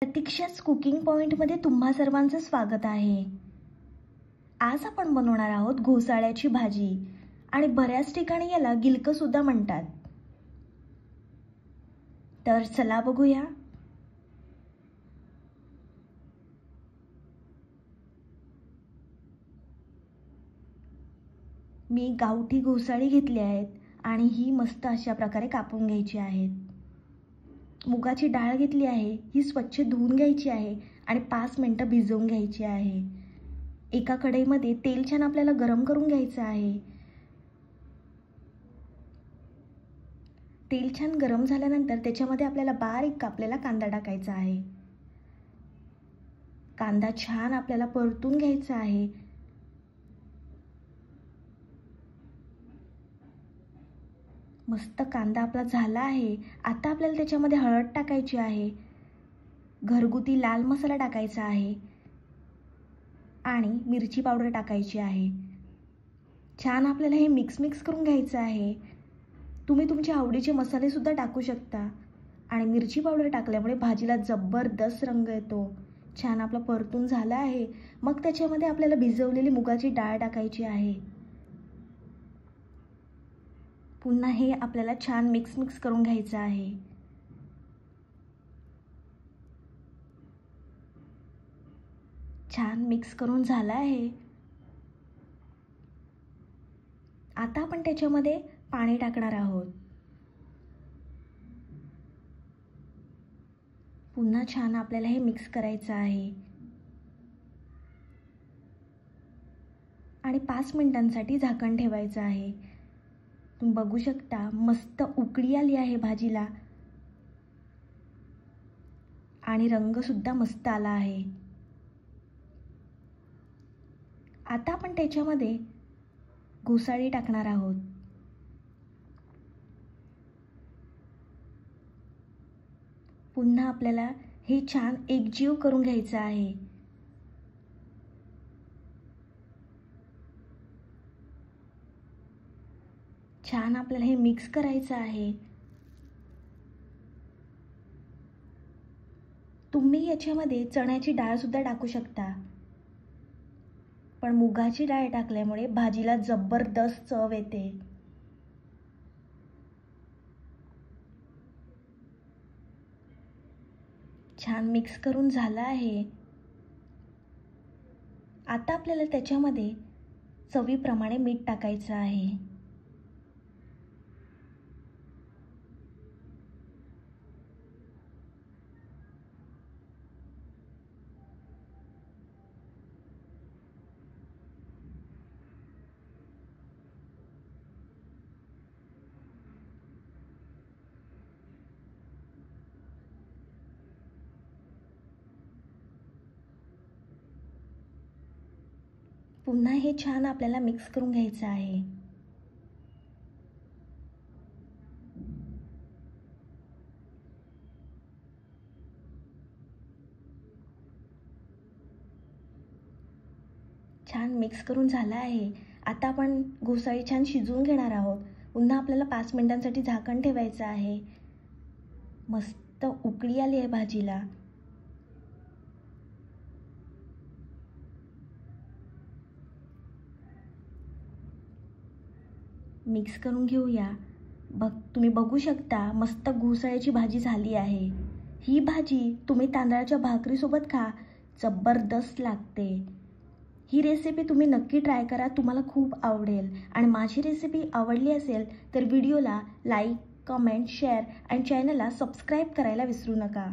प्रतीक्षाच cooking पॉइंटमध्ये तुम्हा सर्वांचं स्वागत आहे। आज आपण बनवणार आहोत घोसाळ्याची भाजी आणि बऱ्याच ठिकाणी याला गिलकं सुद्धा म्हणतात। तर चला बघूया। मी गावठी घोसाळी घेतली आहेत आणि ही मस्त अशा प्रकारे कापून घ्यायची आहेत। मुगाची डाळ घेतली आहे, ही स्वच्छ धुवून घ्यायची आहे आणि 5 मिनिटं भिजवून घ्यायची आहे। एका कढईमध्ये तेल छान आपल्याला गरम करून घ्यायचं आहे। तेल छान गरम झाल्यानंतर त्याच्यामध्ये आपल्याला बारीक कापलेला कांदा टाकायचा आहे। कांदा छान आपल्याला परतून घ्यायचा आहे। मस्त कांदा आपला झाला आहे। आता आपल्याला त्याच्यामध्ये हळद टाकायची आहे, घरगुती लाल मसाला टाकायचा आहे आणि मिरची पावडर टाकायची आहे। छान आपल्याला हे मिक्स करून घ्यायचं आहे। तुम्ही तुमच्या आवडीचे मसाले सुद्धा टाकू शकता आणि मिरची पावडर टाकल्यामुळे भाजीला जबरदस्त रंग येतो। छान आपलं परतून झालं आहे। मग त्याच्यामध्ये आपल्याला भिजवलेली मुगाची डाळ टाकायची आहे। पुन्हा हे आपल्याला छान मिक्स करून घ्यायचं आहे। छान मिक्स करून झालं आहे। आता आपण त्याच्यामध्ये पाणी टाकणार आहोत। पुन्हा छान आपल्याला हे मिक्स करायचं आहे आणि 5 मिनिटांसाठी झाकण ठेवायचं आहे। तुम्ही बघू शकता मस्त उकळी आली आहे भाजीला आणि रंग सुद्धा मस्त आला आहे। आता आपण त्याच्यामध्ये घोसाळी टाकणार आहोत। पुन्हा आपल्याला हे छान एकजीव करून घ्यायचं आहे। छान आपल्याला हे मिक्स करायचं आहे। तुम्ही याच्यामध्ये चण्याची डाळ सुद्धा टाकू शकता, पण मुगाची डाळ टाकल्यामुळे भाजीला जबरदस्त चव येते। छान मिक्स करून झालं आहे। आता आपल्याला त्याच्यामध्ये चवीप्रमाणे मीठ टाकायचं आहे। पुन्हा हे छान आपल्याला मिक्स करून घ्यायचं आहे। छान मिक्स करून झालं आहे। आता आपण घोसाळी छान शिजवून घेणार आहोत। पुन्हा आपल्याला 5 मिनिटांसाठी झाकण ठेवायचं आहे। मस्त उकळी आली आहे भाजीला। मिक्स करून घेऊया। तुम्ही बघू शकता मस्त घोसाळ्याची भाजी झाली आहे। ही भाजी तुम्ही तांदळाच्या भाकरीसोबत खा, जबरदस्त लागते। ही रेसिपी तुम्ही नक्की ट्राय करा, तुम्हाला खूप आवडेल। आणि माझी रेसिपी आवडली असेल तर व्हिडिओला लाईक, कमेंट, शेअर आणि चॅनलला सबस्क्राईब करायला विसरू नका।